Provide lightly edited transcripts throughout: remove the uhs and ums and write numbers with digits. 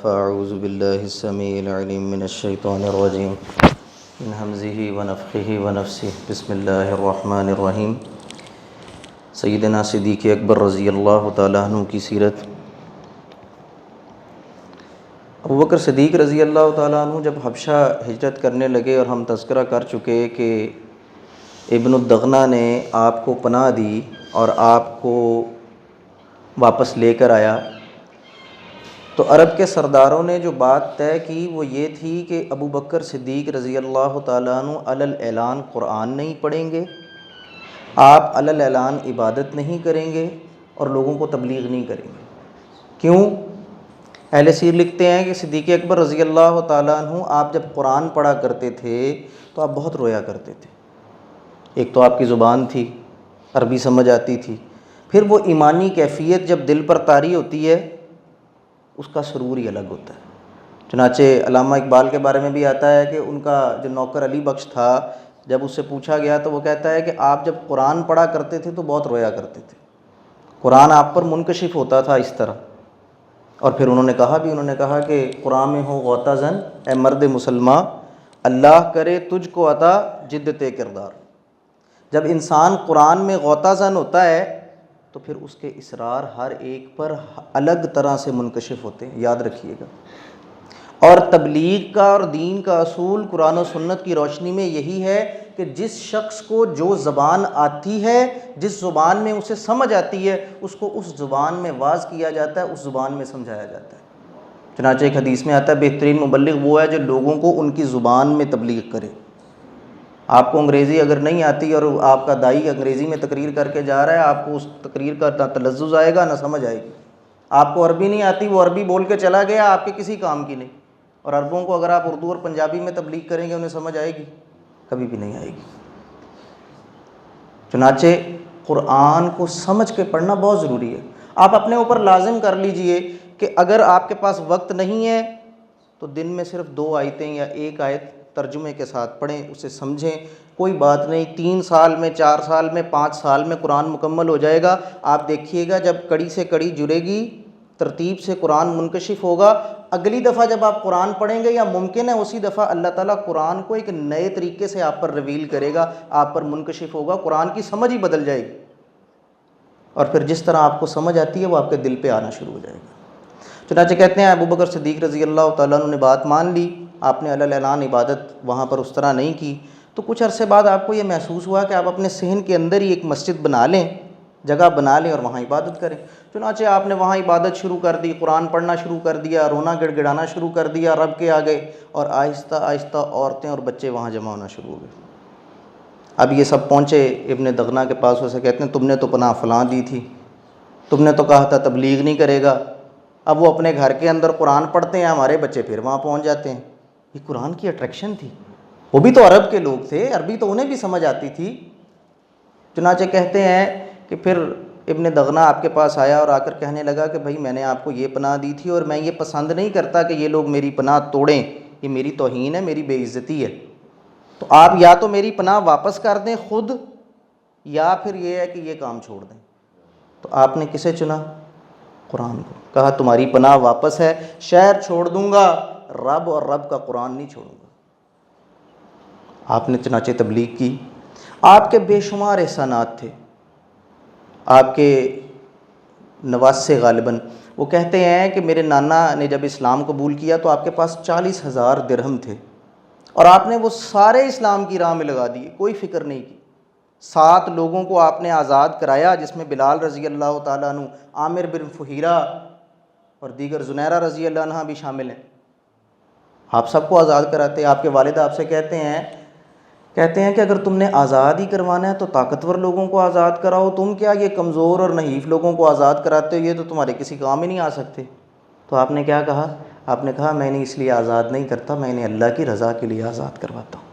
فأعوذ بالله السميع العليم من الشيطان الرجيم من همزه ونفخه ونفسه بسم الله الرحمن الرحیم۔ سیدنا صدیق اکبر رضی اللہ تعالیٰ عنہ کی سیرت۔ ابوبکر صدیق رضی اللہ تعالیٰ عنہ جب حبشہ ہجرت کرنے لگے، اور ہم تذکرہ کر چکے کہ ابن الدغنہ نے آپ کو پناہ دی اور آپ کو واپس لے کر آیا، تو عرب کے سرداروں نے جو بات طے کی وہ یہ تھی کہ ابوبکر صدیق رضی اللہ تعالیٰ عنہ علی الاعلان قرآن نہیں پڑھیں گے، آپ علی الاعلان عبادت نہیں کریں گے اور لوگوں کو تبلیغ نہیں کریں گے۔ کیوں؟ اہل سیر لکھتے ہیں کہ صدیق اکبر رضی اللہ تعالیٰ عنہ آپ جب قرآن پڑھا کرتے تھے تو آپ بہت رویا کرتے تھے۔ ایک تو آپ کی زبان تھی، عربی سمجھ آتی تھی، پھر وہ ایمانی کیفیت جب دل پر طاری ہوتی ہے اس کا سرور ہی الگ ہوتا ہے۔ چنانچہ علامہ اقبال کے بارے میں بھی آتا ہے کہ ان کا جو نوکر علی بخش تھا، جب اس سے پوچھا گیا تو وہ کہتا ہے کہ آپ جب قرآن پڑھا کرتے تھے تو بہت رویا کرتے تھے، قرآن آپ پر منکشف ہوتا تھا اس طرح۔ اور پھر انہوں نے کہا کہ قرآن میں ہو غوطہ زن اے مرد مسلماں، اللہ کرے تجھ کو عطا جدت کردار۔ جب انسان قرآن میں غوطہ زن ہوتا ہے تو پھر اس کے اسرار ہر ایک پر الگ طرح سے منکشف ہوتے ہیں، یاد رکھیے گا۔ اور تبلیغ کا اور دین کا اصول قرآن و سنت کی روشنی میں یہی ہے کہ جس شخص کو جو زبان آتی ہے، جس زبان میں اسے سمجھ آتی ہے، اس کو اس زبان میں واعظ کیا جاتا ہے، اس زبان میں سمجھایا جاتا ہے۔ چنانچہ ایک حدیث میں آتا ہے بہترین مبلغ وہ ہے جو لوگوں کو ان کی زبان میں تبلیغ کرے۔ آپ کو انگریزی اگر نہیں آتی اور آپ کا دائی انگریزی میں تقریر کر کے جا رہا ہے، آپ کو اس تقریر کا نہ تلفظ آئے گا نہ سمجھ آئے گی۔ آپ کو عربی نہیں آتی، وہ عربی بول کے چلا گیا، آپ کے کسی کام کی نہیں۔ اور عربوں کو اگر آپ اردو اور پنجابی میں تبلیغ کریں گے انہیں سمجھ آئے گی؟ کبھی بھی نہیں آئے گی۔ چنانچہ قرآن کو سمجھ کے پڑھنا بہت ضروری ہے۔ آپ اپنے اوپر لازم کر لیجئے کہ اگر آپ کے پاس وقت نہیں ہے تو دن میں صرف 2 آیتیں یا 1 آیت ترجمے کے ساتھ پڑھیں، اسے سمجھیں، کوئی بات نہیں۔ 3 سال میں، 4 سال میں، 5 سال میں قرآن مکمل ہو جائے گا۔ آپ دیکھیے گا جب کڑی سے کڑی جڑے گی، ترتیب سے قرآن منکشف ہوگا، اگلی دفعہ جب آپ قرآن پڑھیں گے یا ممکن ہے اسی دفعہ اللہ تعالیٰ قرآن کو ایک نئے طریقے سے آپ پر ریویل کرے گا، آپ پر منکشف ہوگا، قرآن کی سمجھ ہی بدل جائے گی، اور پھر جس طرح آپ کو سمجھ آتی ہے وہ آپ کے دل پہ آنا شروع ہو جائے گا۔ چنانچہ کہتے ہیں ابوبکر صدیق رضی اللہ تعالیٰ عنہ نے بات مان لی، آپ نے علی الاعلان عبادت وہاں پر اس طرح نہیں کی۔ تو کچھ عرصے بعد آپ کو یہ محسوس ہوا کہ آپ اپنے صحن کے اندر ہی ایک مسجد بنا لیں، جگہ بنا لیں اور وہاں عبادت کریں۔ چنانچہ آپ نے وہاں عبادت شروع کر دی، قرآن پڑھنا شروع کر دیا، رونا گڑ گڑانا شروع کر دیا رب کے آگے، اور آہستہ آہستہ عورتیں اور بچے وہاں جمع ہونا شروع ہو گئے۔ اب یہ سب پہنچے ابن دغنہ کے پاس، اسے کہتے ہیں تم نے تو پناہ فلاں دی تھی، تم نے تو کہا تھا تبلیغ نہیں کرے گا، اب وہ اپنے گھر کے اندر قرآن پڑھتے ہیں، ہمارے بچے پھر وہاں پہنچ جاتے ہیں۔ یہ قرآن کی اٹریکشن تھی، وہ بھی تو عرب کے لوگ تھے، عربی تو انہیں بھی سمجھ آتی تھی۔ چنانچہ کہتے ہیں کہ پھر ابن دغنہ آپ کے پاس آیا اور آ کر کہنے لگا کہ بھائی میں نے آپ کو یہ پناہ دی تھی اور میں یہ پسند نہیں کرتا کہ یہ لوگ میری پناہ توڑیں، یہ میری توہین ہے، میری بے عزتی ہے، تو آپ یا تو میری پناہ واپس کر دیں خود، یا پھر یہ ہے کہ یہ کام چھوڑ دیں۔ تو آپ نے کسے چنا؟ قرآن کو۔ کہا تمہاری پناہ واپس ہے، شہر چھوڑ دوں گا، رب اور رب کا قرآن نہیں چھوڑوں گا۔ آپ نے چنانچہ تبلیغ کی۔ آپ کے بے شمار احسانات تھے، آپ کے نواسے غالباً۔ وہ کہتے ہیں کہ میرے نانا نے جب اسلام قبول کیا تو آپ کے پاس 40,000 درہم تھے، اور آپ نے وہ سارے اسلام کی راہ میں لگا دیے، کوئی فکر نہیں کی۔ 7 لوگوں کو آپ نے آزاد کرایا، جس میں بلال رضی اللہ تعالیٰ عنہ، عامر بن فہیرہ اور دیگر زنیرہ رضی اللہ عنہ بھی شامل ہیں۔ آپ سب کو آزاد کراتے۔ آپ کے والد آپ سے کہتے ہیں کہ اگر تم نے آزاد ہی کروانا ہے تو طاقتور لوگوں کو آزاد کراؤ، تم کیا یہ کمزور اور نحیف لوگوں کو آزاد کراتے ہو، یہ تو تمہارے کسی کام ہی نہیں آ سکتے۔ تو آپ نے کیا کہا؟ آپ نے کہا میں نے اس لیے آزاد نہیں کرتا، میں نے اللہ کی رضا کے لیے آزاد کرواتا ہوں۔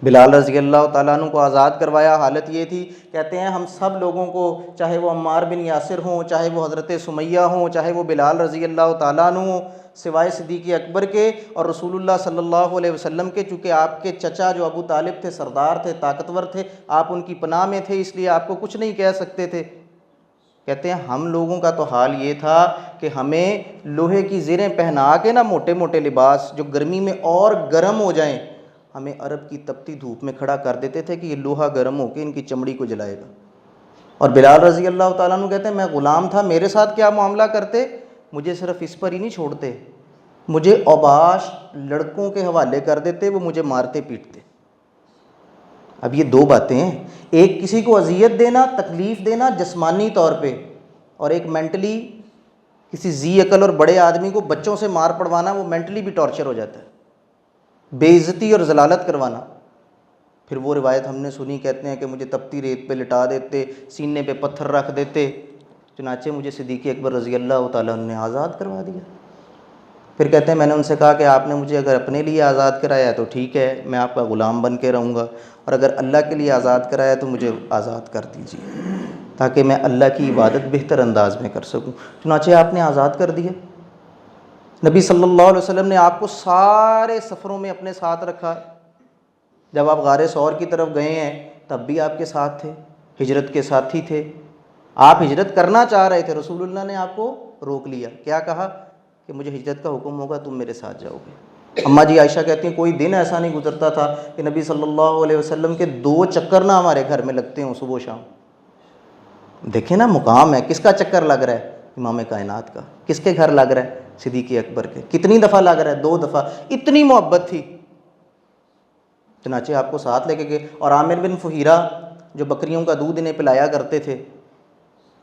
بلال رضی اللہ تعالیٰ عنہ کو آزاد کروایا، حالت یہ تھی، کہتے ہیں ہم سب لوگوں کو، چاہے وہ عمار بن یاسر ہوں، چاہے وہ حضرت سمیہ ہوں، چاہے وہ بلال رضی اللہ تعالیٰ عنہ ہوں، سوائے صدیق اکبر کے اور رسول اللہ صلی اللہ علیہ وسلم کے، چونکہ آپ کے چچا جو ابو طالب تھے سردار تھے، طاقتور تھے، آپ ان کی پناہ میں تھے، اس لیے آپ کو کچھ نہیں کہہ سکتے تھے۔ کہتے ہیں ہم لوگوں کا تو حال یہ تھا کہ ہمیں لوہے کی زریں پہنا کے نا موٹے موٹے لباس جو گرمی میں اور گرم ہو جائیں، ہمیں عرب کی تپتی دھوپ میں کھڑا کر دیتے تھے کہ یہ لوہا گرم ہو کے ان کی چمڑی کو جلائے گا۔ اور بلال رضی اللہ تعالیٰ عنہ کہتے ہیں میں غلام تھا، میرے ساتھ کیا معاملہ کرتے، مجھے صرف اس پر ہی نہیں چھوڑتے، مجھے اوباش لڑکوں کے حوالے کر دیتے، وہ مجھے مارتے پیٹتے۔ اب یہ دو باتیں ہیں، ایک کسی کو اذیت دینا، تکلیف دینا جسمانی طور پہ، اور ایک مینٹلی کسی ذی عقل اور بڑے آدمی کو بچوں سے مار پڑوانا، وہ مینٹلی بھی ٹارچر ہو جاتا ہے، بے عزتی اور ذلالت کروانا۔ پھر وہ روایت ہم نے سنی، کہتے ہیں کہ مجھے تپتی ریت پہ لٹا دیتے، سینے پہ پتھر رکھ دیتے، چنانچہ مجھے صدیق اکبر رضی اللہ تعالیٰ عنہ نے آزاد کروا دیا۔ پھر کہتے ہیں میں نے ان سے کہا کہ آپ نے مجھے اگر اپنے لیے آزاد کرایا ہے تو ٹھیک ہے، میں آپ کا غلام بن کے رہوں گا، اور اگر اللہ کے لیے آزاد کرایا تو مجھے آزاد کر دیجیے تاکہ میں اللہ کی عبادت بہتر انداز میں کر سکوں۔ چنانچہ آپ نے آزاد کر دیا۔ نبی صلی اللہ علیہ وسلم نے آپ کو سارے سفروں میں اپنے ساتھ رکھا، جب آپ غار ثور کی طرف گئے ہیں تب بھی آپ کے ساتھ تھے، ہجرت کے ساتھی تھے، آپ ہجرت کرنا چاہ رہے تھے، رسول اللہ نے آپ کو روک لیا، کیا کہا کہ مجھے ہجرت کا حکم ہوگا تم میرے ساتھ جاؤ گے۔ اماں جی عائشہ کہتی ہیں کوئی دن ایسا نہیں گزرتا تھا کہ نبی صلی اللہ علیہ وسلم کے 2 چکر نہ ہمارے گھر میں لگتے ہوں صبح و شام۔ دیکھیں نا مقام ہے، کس کا چکر لگ رہا ہے؟ امام کائنات کا۔ کس کے گھر لگ رہا ہے؟ صدیق اکبر کے۔ کتنی دفعہ لگ رہا ہے؟ 2 دفعہ۔ اتنی محبت تھی، چنانچہ آپ کو ساتھ لے کے گئے۔ اور عامر بن فہیرہ جو بکریوں کا دودھ انہیں پلایا کرتے تھے،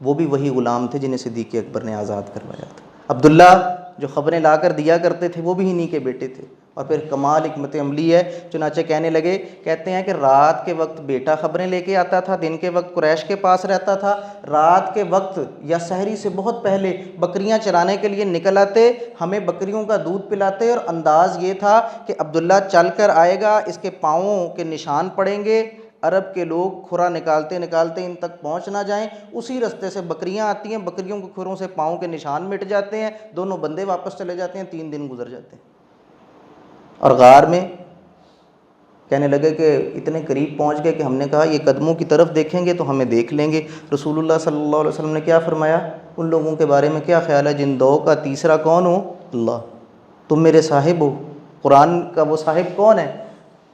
وہ بھی وہی غلام تھے جنہیں صدیق اکبر نے آزاد کروایا تھا۔ عبداللہ جو خبریں لا کر دیا کرتے تھے، وہ بھی انہی کے بیٹے تھے۔ اور پھر کمال حکمت عملی ہے، چنانچہ کہنے لگے، کہتے ہیں کہ رات کے وقت بیٹا خبریں لے کے آتا تھا، دن کے وقت قریش کے پاس رہتا تھا، رات کے وقت یا سحری سے بہت پہلے بکریاں چرانے کے لیے نکل آتے، ہمیں بکریوں کا دودھ پلاتے، اور انداز یہ تھا کہ عبداللہ چل کر آئے گا، اس کے پاؤں کے نشان پڑیں گے، عرب کے لوگ کھرا نکالتے نکالتے ان تک پہنچ نہ جائیں، اسی رستے سے بکریاں آتی ہیں، بکریوں کے کھروں سے پاؤں کے نشان مٹ جاتے ہیں، دونوں بندے واپس چلے جاتے ہیں، 3 دن گزر جاتے ہیں۔ اور غار میں کہنے لگے کہ اتنے قریب پہنچ گئے کہ ہم نے کہا یہ قدموں کی طرف دیکھیں گے تو ہمیں دیکھ لیں گے۔ رسول اللہ صلی اللہ علیہ وسلم نے کیا فرمایا؟ ان لوگوں کے بارے میں کیا خیال ہے جن 2 کا تیسرا کون ہو؟ اللہ۔ تم میرے صاحب ہو۔ قرآن کا وہ صاحب کون ہے؟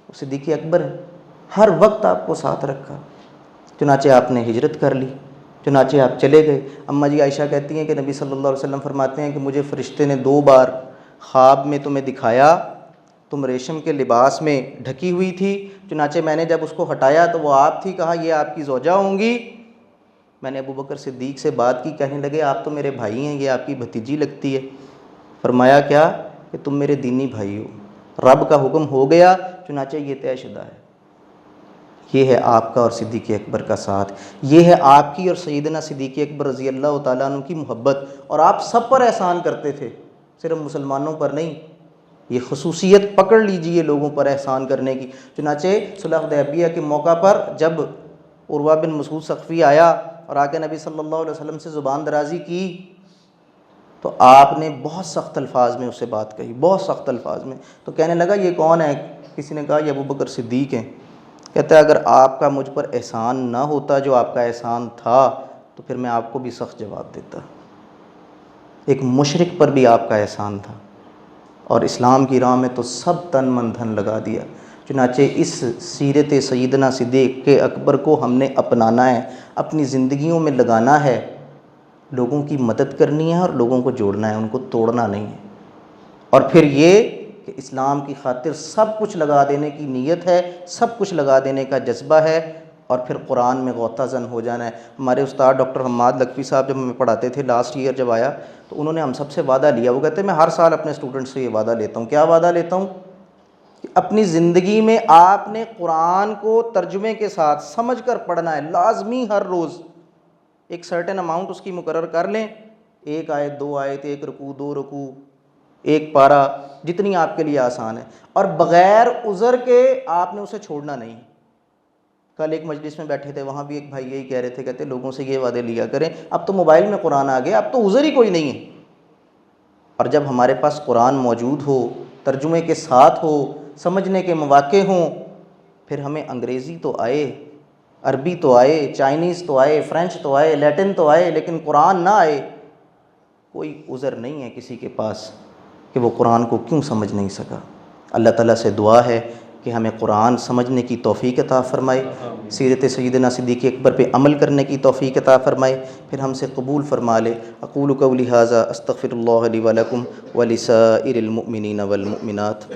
وہ صدیق اکبر ہے۔ ہر وقت آپ کو ساتھ رکھا، چنانچہ آپ نے ہجرت کر لی، چنانچہ آپ چلے گئے۔ اماں جی عائشہ کہتی ہیں کہ نبی صلی اللہ علیہ وسلم فرماتے ہیں کہ مجھے فرشتے نے 2 بار خواب میں تمہیں دکھایا، تم ریشم کے لباس میں ڈھکی ہوئی تھی، چنانچہ میں نے جب اس کو ہٹایا تو وہ آپ تھی، کہا یہ آپ کی زوجہ ہوں گی۔ میں نے ابو بکر صدیق سے بات کی، کہنے لگے آپ تو میرے بھائی ہیں، یہ آپ کی بھتیجی لگتی ہے۔ فرمایا کیا کہ تم میرے دینی بھائی ہو، رب کا حکم ہو گیا، چنانچہ یہ طے شدہ ہے۔ یہ ہے آپ کا اور صدیق اکبر کا ساتھ، یہ ہے آپ کی اور سیدنا صدیق اکبر رضی اللہ تعالیٰ عنہ کی محبت۔ اور آپ سب پر احسان کرتے تھے، صرف مسلمانوں پر نہیں۔ یہ خصوصیت پکڑ لیجئے لوگوں پر احسان کرنے کی۔ چنانچہ صلح حدیبیہ کے موقع پر جب عروہ بن مسعود ثقفی آیا اور آ کے نبی صلی اللہ علیہ وسلم سے زبان درازی کی، تو آپ نے بہت سخت الفاظ میں اس سے بات کہی، بہت سخت الفاظ میں۔ تو کہنے لگا یہ کون ہے؟ کسی نے کہا یہ ابو بکر صدیق ہیں۔ کہتا ہے اگر آپ کا مجھ پر احسان نہ ہوتا جو آپ کا احسان تھا تو پھر میں آپ کو بھی سخت جواب دیتا۔ ایک مشرک پر بھی آپ کا احسان تھا، اور اسلام کی راہ میں تو سب تن من دھن لگا دیا۔ چنانچہ اس سیرت سیدنا صدیق اکبر کو ہم نے اپنانا ہے، اپنی زندگیوں میں لگانا ہے، لوگوں کی مدد کرنی ہے اور لوگوں کو جوڑنا ہے، ان کو توڑنا نہیں ہے۔ اور پھر یہ کہ اسلام کی خاطر سب کچھ لگا دینے کی نیت ہے، سب کچھ لگا دینے کا جذبہ ہے، اور پھر قرآن میں غوطہ زن ہو جانا ہے۔ ہمارے استاد ڈاکٹر حماد لکھوی صاحب جب ہمیں پڑھاتے تھے، لاسٹ ایئر جب آیا تو انہوں نے ہم سب سے وعدہ لیا، وہ کہتے ہیں میں ہر سال اپنے اسٹوڈنٹ سے یہ وعدہ لیتا ہوں۔ کیا وعدہ لیتا ہوں؟ کہ اپنی زندگی میں آپ نے قرآن کو ترجمے کے ساتھ سمجھ کر پڑھنا ہے، لازمی ہر روز ایک سرٹن اماؤنٹ اس کی مقرر کر لیں، 1 آیت 2 آیت، 1 رکوع 2 رکوع، 1 پارہ، جتنی آپ کے لیے آسان ہے، اور بغیر عذر کے آپ نے اسے چھوڑنا نہیں۔ کل ایک مجلس میں بیٹھے تھے، وہاں بھی ایک بھائی یہی کہہ رہے تھے، کہتے لوگوں سے یہ وعدے لیا کریں، اب تو موبائل میں قرآن آ گیا، اب تو عذر ہی کوئی نہیں ہے۔ اور جب ہمارے پاس قرآن موجود ہو، ترجمے کے ساتھ ہو، سمجھنے کے مواقع ہوں، پھر ہمیں انگریزی تو آئے عربی تو آئے، چائنیز تو آئے، فرینچ تو آئے، لیٹن تو آئے، لیکن قرآن نہ آئے، کوئی عذر نہیں ہے کسی کے پاس کہ وہ قرآن کو کیوں سمجھ نہیں سکا۔ اللہ تعالیٰ سے دعا ہے کہ ہمیں قرآن سمجھنے کی توفیق عطا فرمائے، سیرت سیدنا صدیق اکبر پہ عمل کرنے کی توفیق عطا فرمائے، پھر ہم سے قبول فرما لے۔ اقول قولی ھذا استغفر اللہ لی ولکم ولسائر المؤمنین والمؤمنات۔